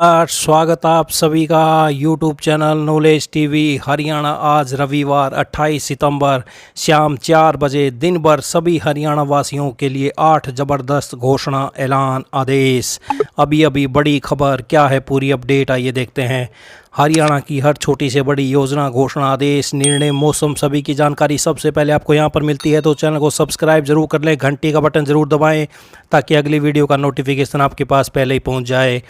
स्वागत आप सभी का YouTube channel knowledge TV Haryana. आज रविवार 28 सितंबर शाम 4 बजे दिन भर सभी हरियाणा वासियों के लिए 8 ज़बरदस्त घोषणा ऐलान आदेश। अभी बड़ी खबर क्या है, पूरी अपडेट आइए देखते हैं। हरियाणा की हर छोटी से बड़ी योजना, घोषणा, आदेश, निर्णय, मौसम सभी की जानकारी सबसे पहले आपको यहां पर मिलती है। तो चैनल को सब्सक्राइब जरूर कर लें, घंटी का बटन ज़रूर दबाएं ताकि अगली वीडियो का नोटिफिकेशन आपके पास पहले ही पहुंच जाए।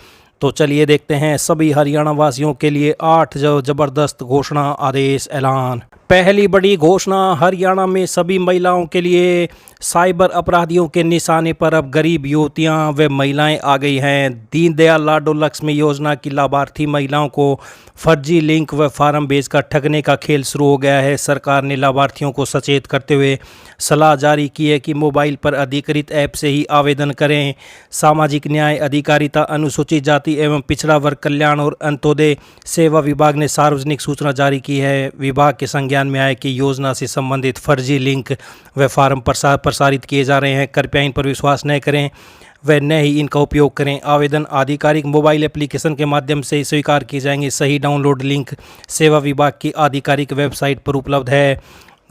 तो चलिए देखते हैं सभी हरियाणा वासियों के लिए 8 ज़बरदस्त घोषणा, आदेश, ऐलान। पहली बड़ी घोषणा, हरियाणा में सभी महिलाओं के लिए साइबर अपराधियों के निशाने पर अब गरीब युवतियां व महिलाएं आ गई हैं। दीनदयाल लाडो लक्ष्मी योजना की लाभार्थी महिलाओं को फर्जी लिंक व फार्म भेजकर ठगने का खेल शुरू हो गया है। सरकार ने लाभार्थियों को सचेत करते हुए सलाह जारी की है कि मोबाइल पर अधिकृत ऐप से ही आवेदन करें। सामाजिक न्याय, अधिकारिता, अनुसूचित जाति एवं पिछड़ा वर्ग कल्याण और अंत्योदय सेवा विभाग ने सार्वजनिक सूचना जारी की है। विभाग के संज्ञान में आया कि योजना से संबंधित फर्जी लिंक व फार्म प्रसारित किए जा रहे हैं। कृपया इन पर विश्वास न करें व न ही इनका उपयोग करें। आवेदन आधिकारिक मोबाइल एप्लीकेशन के माध्यम से स्वीकार किए जाएंगे। सही डाउनलोड लिंक सेवा विभाग की आधिकारिक वेबसाइट पर उपलब्ध है।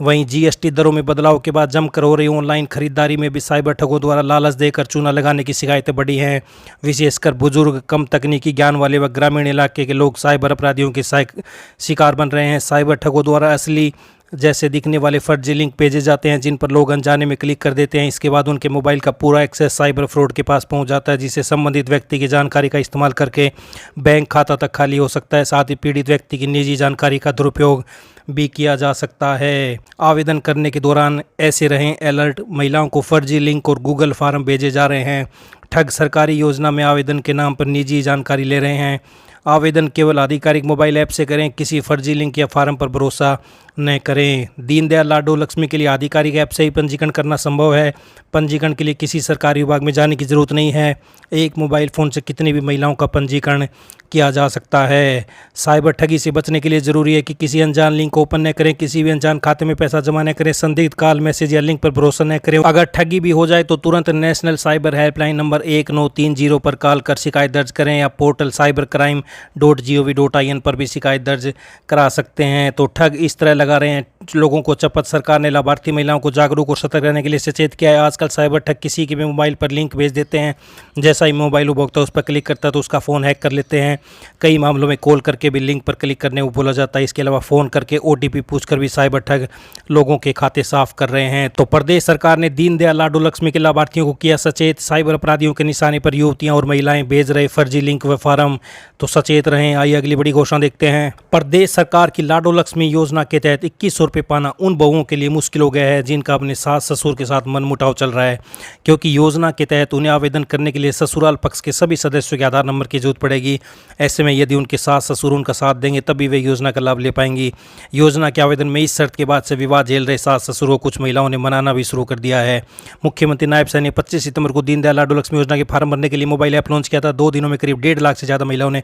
वहीं जीएसटी दरों में बदलाव के बाद जमकर हो रही ऑनलाइन खरीदारी में भी साइबर ठगों द्वारा लालच देकर चूना लगाने की शिकायतें बढ़ी हैं। विशेषकर बुजुर्ग, कम तकनीकी ज्ञान वाले व ग्रामीण इलाके के लोग साइबर अपराधियों के शिकार बन रहे हैं। साइबर ठगों द्वारा असली जैसे दिखने वाले फर्जी लिंक भेजे जाते हैं जिन पर लोग अनजाने में क्लिक कर देते हैं। इसके बाद उनके मोबाइल का पूरा एक्सेस साइबर फ्रॉड के पास पहुंच जाता है, जिससे संबंधित व्यक्ति की जानकारी का इस्तेमाल करके बैंक खाता तक खाली हो सकता है। साथ ही पीड़ित व्यक्ति की निजी जानकारी का दुरुपयोग भी किया जा सकता है। आवेदन करने के दौरान ऐसे रहें अलर्ट, महिलाओं को फर्जी लिंक और गूगल फॉर्म भेजे जा रहे हैं। ठग सरकारी योजना में आवेदन के नाम पर निजी जानकारी ले रहे हैं। आवेदन केवल आधिकारिक मोबाइल ऐप से करें, किसी फर्जी लिंक या फार्म पर भरोसा न करें। दीनदयाल लाडो लक्ष्मी के लिए आधिकारिक ऐप से ही पंजीकरण करना संभव है। पंजीकरण के लिए किसी सरकारी विभाग में जाने की जरूरत नहीं है। एक मोबाइल फ़ोन से कितनी भी महिलाओं का पंजीकरण किया जा सकता है। साइबर ठगी से बचने के लिए ज़रूरी है कि किसी अनजान लिंक को ओपन न करें, किसी भी अनजान खाते में पैसा जमा न करें, संदिग्ध कॉल, मैसेज या लिंक पर भरोसा न करें। अगर ठगी भी हो जाए तो तुरंत नेशनल साइबर हेल्पलाइन नंबर 1930 पर कॉल कर शिकायत दर्ज करें या पोर्टल cybercrime.gov.in पर भी शिकायत दर्ज करा सकते हैं। तो ठग इस तरह लगा रहे हैं लोगों को चपत। सरकार ने लाभार्थी महिलाओं को जागरूक और सतर्क रहने के लिए सचेत किया है। आजकल साइबर ठग किसी के भी मोबाइल पर लिंक भेज देते हैं। जैसा ही मोबाइल उपभोक्ता उस पर क्लिक करता है तो उसका फ़ोन हैक कर लेते हैं। कई मामलों में कॉल करके भी लिंक पर क्लिक करने को बोला जाता है। इसके अलावा फ़ोन करके OTP पूछकर भी साइबर ठग लोगों के खाते साफ कर रहे हैं। तो प्रदेश सरकार ने दीनदयाल लाडो लक्ष्मी के लाभार्थियों को किया सचेत। साइबर अपराधियों के निशाने पर युवतियां और महिलाएं भेज रहे फर्जी लिंक व फार्म, तो सचेत रहें। आइए अगली बड़ी घोषणा देखते हैं। प्रदेश सरकार की लाडो लक्ष्मी योजना के तहत 2100 रुपये पाना उन बहुओं के लिए मुश्किल हो गया है जिनका अपने सास ससुर के साथ मनमुटाव चल रहा है, क्योंकि योजना के तहत उन्हें आवेदन करने के लिए ससुराल पक्ष के सभी सदस्यों के आधार नंबर की जरूरत पड़ेगी। ऐसे में यदि उनके सास ससुर उनका साथ देंगे तभी वे योजना का लाभ ले पाएंगी। योजना के आवेदन में इस शर्त के बाद से विवाद झेल रहे सास ससुर को कुछ महिलाओं ने मनाना भी शुरू कर दिया है। मुख्यमंत्री नायब साहब ने 25 सितंबर को दीनदयाल लाडो लक्ष्मी योजना के फार्म भरने के लिए मोबाइल ऐप लॉन्च किया था। 2 दिनों में करीब 1.5 लाख से ज़्यादा महिलाओं ने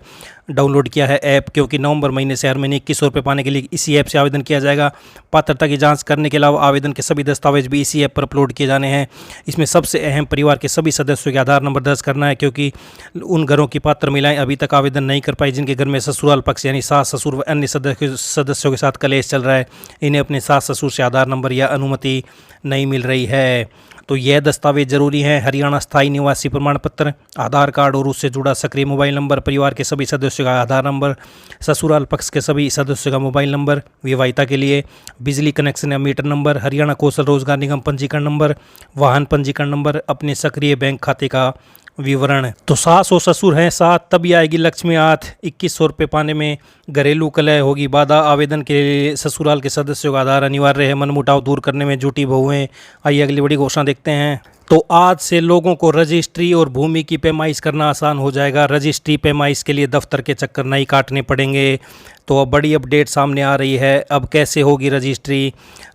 डाउनलोड किया है ऐप, क्योंकि नवंबर महीने से हर महीने 2100 रुपये पाने के लिए इसी ऐप से आवेदन किया जाएगा। पात्रता की जांच करने के अलावा आवेदन के सभी दस्तावेज भी इसी ऐप पर अपलोड किए जाने हैं। इसमें सबसे अहम परिवार के सभी सदस्यों के आधार नंबर दर्ज करना है, क्योंकि उन घरों की पात्र महिलाएं अभी तक आवेदन नहीं कर पाई जिनके घर में ससुराल पक्ष यानी सास ससुर व अन्य सदस्यों के साथ कलेश चल रहा है। इन्हें अपने सास ससुर से आधार नंबर या अनुमति नहीं मिल रही है। तो यह दस्तावेज जरूरी हैं: हरियाणा स्थायी निवासी प्रमाण पत्र, आधार कार्ड और उससे जुड़ा सक्रिय मोबाइल नंबर, परिवार के सभी सदस्यों का आधार नंबर, ससुराल पक्ष के सभी सदस्यों का मोबाइल नंबर विवाहिता के लिए, बिजली कनेक्शन या मीटर नंबर, हरियाणा कौशल रोजगार निगम पंजीकरण नंबर, वाहन पंजीकरण नंबर, अपने सक्रिय बैंक खाते का विवरण। तो सास और ससुर हैं साथ तभी आएगी लक्ष्मी हाथ। 2100 रुपये पाने में घरेलू कलह होगी बाधा। आवेदन के लिए ससुराल के सदस्यों का आधार अनिवार्य है। मनमुटाव दूर करने में जुटी बहुएं। आइए अगली बड़ी घोषणा देखते हैं। तो आज से लोगों को रजिस्ट्री और भूमि की पैमाइश करना आसान हो जाएगा। रजिस्ट्री पैमाइश के लिए दफ्तर के चक्कर नहीं काटने पड़ेंगे। तो अब बड़ी अपडेट सामने आ रही है। अब कैसे होगी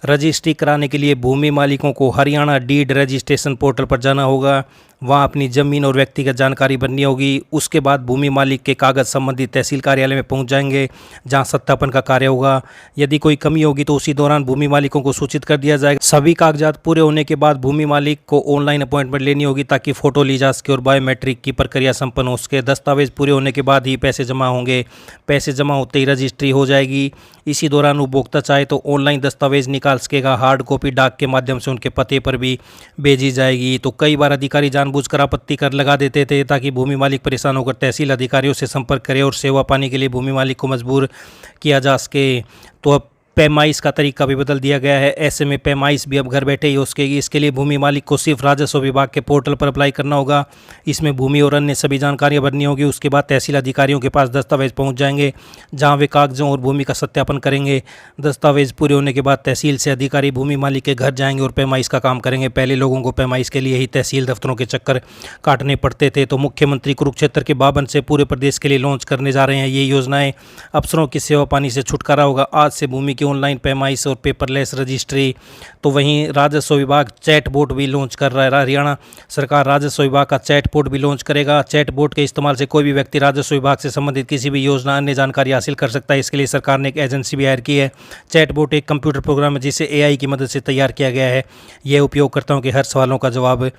रजिस्ट्री कराने के लिए भूमि मालिकों को हरियाणा डीड रजिस्ट्रेशन पोर्टल पर जाना होगा। वहां अपनी ज़मीन और व्यक्तिगत जानकारी भरनी होगी। उसके बाद भूमि मालिक के कागज़ संबंधित तहसील कार्यालय में पहुंच जाएंगे, जहां सत्यापन का कार्य होगा। यदि कोई कमी होगी तो उसी दौरान भूमि मालिकों को सूचित कर दिया जाएगा। सभी कागजात पूरे होने के बाद भूमि मालिक को ऑनलाइन अपॉइंटमेंट लेनी होगी, ताकि फ़ोटो ली जा सके और बायोमेट्रिक की प्रक्रिया संपन्न हो सके। दस्तावेज पूरे होने के बाद ही पैसे जमा होंगे। पैसे जमा होते ही रजिस्ट्री हो जाएगी। इसी दौरान उपभोक्ता चाहे तो ऑनलाइन दस्तावेज निकाल सकेगा। हार्ड कॉपी डाक के माध्यम से उनके पते पर भी भेजी जाएगी। तो कई बार अधिकारी जानबूझकर आपत्ति कर लगा देते थे, ताकि भूमि मालिक परेशान होकर तहसील अधिकारियों से संपर्क करे और सेवा पाने के लिए भूमि मालिक को मजबूर किया जा सके। तो अब पैमाइश का तरीका भी बदल दिया गया है। ऐसे में पैमाइश भी अब घर बैठे ही हो सकेगी। इसके लिए भूमि मालिक को सिर्फ राजस्व विभाग के पोर्टल पर अप्लाई करना होगा। इसमें भूमि और अन्य सभी जानकारियां भरनी होगी। उसके बाद तहसील अधिकारियों के पास दस्तावेज पहुंच जाएंगे, जहां वे कागजों और भूमि का सत्यापन करेंगे। दस्तावेज पूरे होने के बाद तहसील से अधिकारी भूमि मालिक के घर जाएंगे और पैमाइश का काम करेंगे। पहले लोगों को पैमाइश के लिए ही तहसील दफ्तरों के चक्कर काटने पड़ते थे। तो मुख्यमंत्री कुरुक्षेत्र के बाबन से पूरे प्रदेश के लिए लॉन्च करने जा रहे हैं ये योजनाएं। अफसरों की सेवा पानी से छुटकारा होगा। आज से भूमि की ऑनलाइन पैमाइश और पेपरलेस रजिस्ट्री। तो वहीं राजस्व विभाग चैटबोट भी लॉन्च कर रहा है। हरियाणा सरकार राजस्व विभाग का चैटबोट भी लॉन्च करेगा। चैटबोट के इस्तेमाल से कोई भी व्यक्ति राजस्व विभाग से संबंधित किसी भी योजना अन्य जानकारी हासिल कर सकता है। इसके लिए सरकार ने एक एजेंसी भी हायर की है। चैटबोट एक कंप्यूटर प्रोग्राम है जिसे AI की मदद से तैयार किया गया है। यह उपयोगकर्ताओं के हर सवालों का जवाब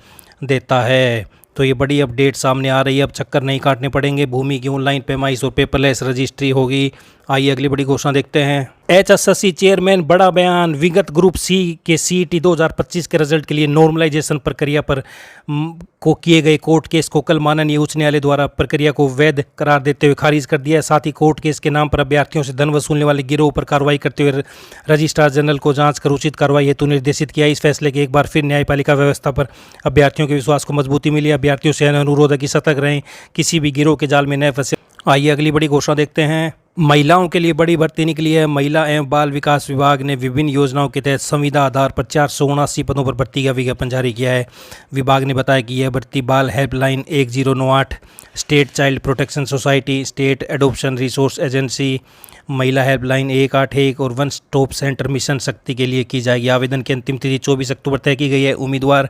देता है। तो ये बड़ी अपडेट सामने आ रही है। अब चक्कर नहीं काटने पड़ेंगे। भूमि की ऑनलाइन पैमाइश और पेपरलेस रजिस्ट्री होगी। आइए अगली बड़ी घोषणा देखते हैं। HSSC चेयरमैन बड़ा बयान। विगत ग्रुप सी के CET 2025 के रिजल्ट के लिए नॉर्मलाइजेशन प्रक्रिया पर को किए गए कोर्ट केस को कल माननीय उच्च न्यायालय द्वारा प्रक्रिया को वैध करार देते हुए खारिज कर दिया है। साथ ही कोर्ट केस के नाम पर अभ्यर्थियों से धन वसूलने वाले गिरोह पर कार्रवाई करते हुए रजिस्ट्रार जनरल को जांच कर उचित कार्रवाई हेतु निर्देशित किया। इस फैसले के एक बार फिर न्यायपालिका व्यवस्था पर अभ्यर्थियों के विश्वास को मजबूती मिली। अभ्यर्थियों से अनुरोध है कि सतर्क रहें, किसी भी गिरोह के जाल में न फंसे। आइए अगली बड़ी घोषणा देखते हैं। महिलाओं के लिए बड़ी भर्ती निकली है। महिला एवं बाल विकास विभाग ने विभिन्न योजनाओं के तहत संविदा आधार पर 479 पदों पर भर्ती का विज्ञापन जारी किया है। विभाग ने बताया कि यह भर्ती बाल helpline 1098, state child protection society, state adoption resource agency, महिला हेल्पलाइन 181 और वन स्टॉप सेंटर मिशन शक्ति के लिए की जाएगी। आवेदन की अंतिम तिथि 24 अक्टूबर तय की गई है। उम्मीदवार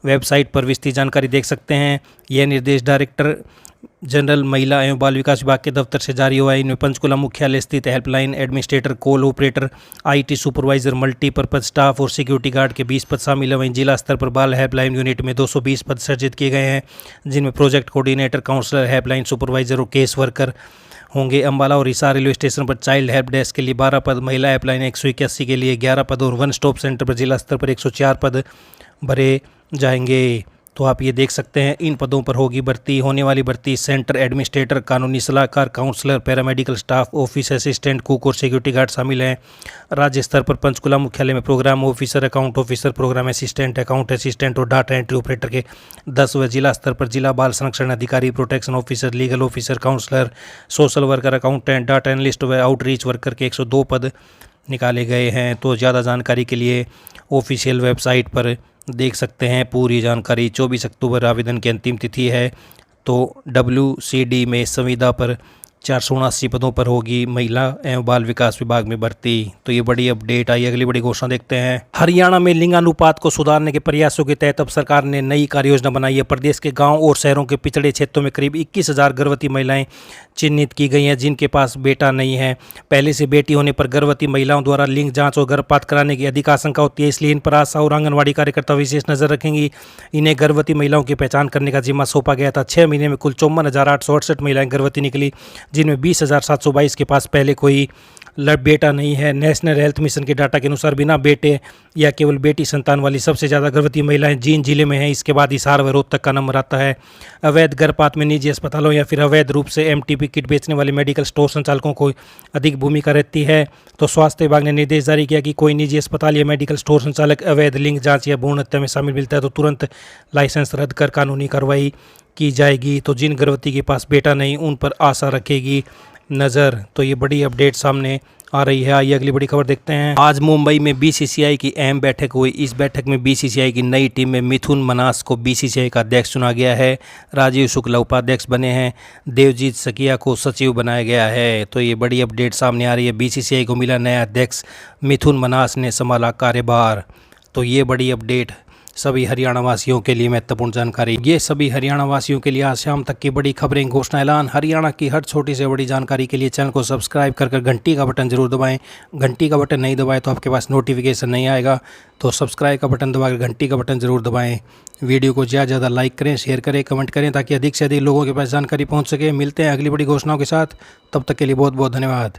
वेबसाइट पर विस्तृत जानकारी देख सकते हैं। यह निर्देश डायरेक्टर जनरल महिला एवं बाल विकास विभाग के दफ्तर से जारी हुआ है। इनमें पंचकुला मुख्यालय स्थित helpline administrator, call operator, IT supervisor, multipurpose staff और सिक्योरिटी गार्ड के 20 पद शामिल हैं। वहीं जिला स्तर पर बाल हेल्पलाइन यूनिट में 220 पद सृजित किए गए हैं, जिनमें project coordinator, counsellor, helpline supervisor और केस वर्कर होंगे। अम्बाला और हिसार रेलवे स्टेशन पर चाइल्ड हेल्प डेस्क के लिए 12 पद, महिला हेल्पलाइन 181 के लिए 11 पद और वन स्टॉप सेंटर पर जिला स्तर पर 104 पद भरे जाएंगे। तो आप ये देख सकते हैं इन पदों पर होगी भर्ती। होने वाली भर्ती सेंटर एडमिनिस्ट्रेटर, कानूनी सलाहकार, counsellor, paramedical staff, office assistant, cook और सिक्योरिटी गार्ड शामिल हैं। राज्य स्तर पर पंचकुला मुख्यालय में programme officer, account officer, programme assistant, account assistant और डाटा एंट्री ऑपरेटर के 10 व जिला स्तर पर जिला बाल संरक्षण अधिकारी, protection officer, legal officer, counsellor, social worker, accountant, data analyst व आउटरीच वर्कर के 102 पद निकाले गए हैं। तो ज़्यादा जानकारी के लिए ऑफिशियल वेबसाइट पर देख सकते हैं पूरी जानकारी। 24 अक्टूबर आवेदन की अंतिम तिथि है। तो WCD में संविदा पर 479 पदों पर होगी महिला एवं बाल विकास विभाग में भर्ती। तो ये बड़ी अपडेट आई। अगली बड़ी घोषणा देखते हैं। हरियाणा में लिंगानुपात को सुधारने के प्रयासों के तहत अब सरकार ने नई कार्य योजना बनाई है। प्रदेश के गांव और शहरों के पिछड़े क्षेत्रों में करीब 21,000 गर्भवती महिलाएं चिन्हित की गई हैं, जिनके पास बेटा नहीं है। पहले से बेटी होने पर गर्भवती महिलाओं द्वारा लिंग जांच और गर्भपात कराने की अधिक आशंका होती है। इसलिए इन पर आशा और आंगनबाड़ी कार्यकर्ता विशेष नजर रखेंगी। इन्हें गर्भवती महिलाओं की पहचान करने का जिम्मा सौंपा गया था। 6 महीने में कुल 54,868 महिलाएं गर्भवती निकली, जिनमें 20,722 के पास पहले कोई बेटा नहीं है। नेशनल हेल्थ मिशन के डाटा के अनुसार बिना बेटे या केवल बेटी संतान वाली सबसे ज़्यादा गर्भवती महिलाएं जींद जिले में हैं। इसके बाद हिसार व रोहतक का नंबर आता है। अवैध गर्भपात में निजी अस्पतालों या फिर अवैध रूप से MTP किट बेचने वाले मेडिकल स्टोर संचालकों को अधिक भूमिका रहती है। तो स्वास्थ्य विभाग ने निर्देश जारी किया कि कोई निजी अस्पताल या मेडिकल स्टोर संचालक अवैध लिंग जाँच या भ्रूण हत्या में शामिल मिलता है तो तुरंत लाइसेंस रद्द कर कानूनी कार्रवाई की जाएगी। तो जिन गर्भवती के पास बेटा नहीं उन पर आशा रखेगी नज़र। तो ये बड़ी अपडेट सामने आ रही है। आइए अगली बड़ी खबर देखते हैं। आज मुंबई में बीसीसीआई की अहम बैठक हुई। इस बैठक में बीसीसीआई की नई टीम में मिथुन मनास को बीसीसीआई का अध्यक्ष चुना गया है। राजीव शुक्ला उपाध्यक्ष बने हैं। देवजीत सकिया को सचिव बनाया गया है। तो ये बड़ी अपडेट सामने आ रही है। बीसीसीआई को मिला नया अध्यक्ष, मिथुन मनास ने संभाला कार्यभार। तो ये बड़ी अपडेट सभी हरियाणा वासियों के लिए महत्वपूर्ण जानकारी। ये सभी हरियाणा वासियों के लिए आज शाम तक की बड़ी खबरें, घोषणा, ऐलान। हरियाणा की हर छोटी से बड़ी जानकारी के लिए चैनल को सब्सक्राइब कर घंटी का बटन जरूर दबाएं। घंटी का बटन नहीं दबाएं तो आपके पास नोटिफिकेशन नहीं आएगा। तो सब्सक्राइब का बटन दबाकर घंटी का बटन जरूर दबाएं। वीडियो को ज़्यादा से ज़्यादा लाइक करें, शेयर करें, कमेंट करें ताकि अधिक से अधिक लोगों के पास जानकारी पहुँच सके। मिलते हैं अगली बड़ी घोषणाओं के साथ। तब तक के लिए बहुत बहुत धन्यवाद।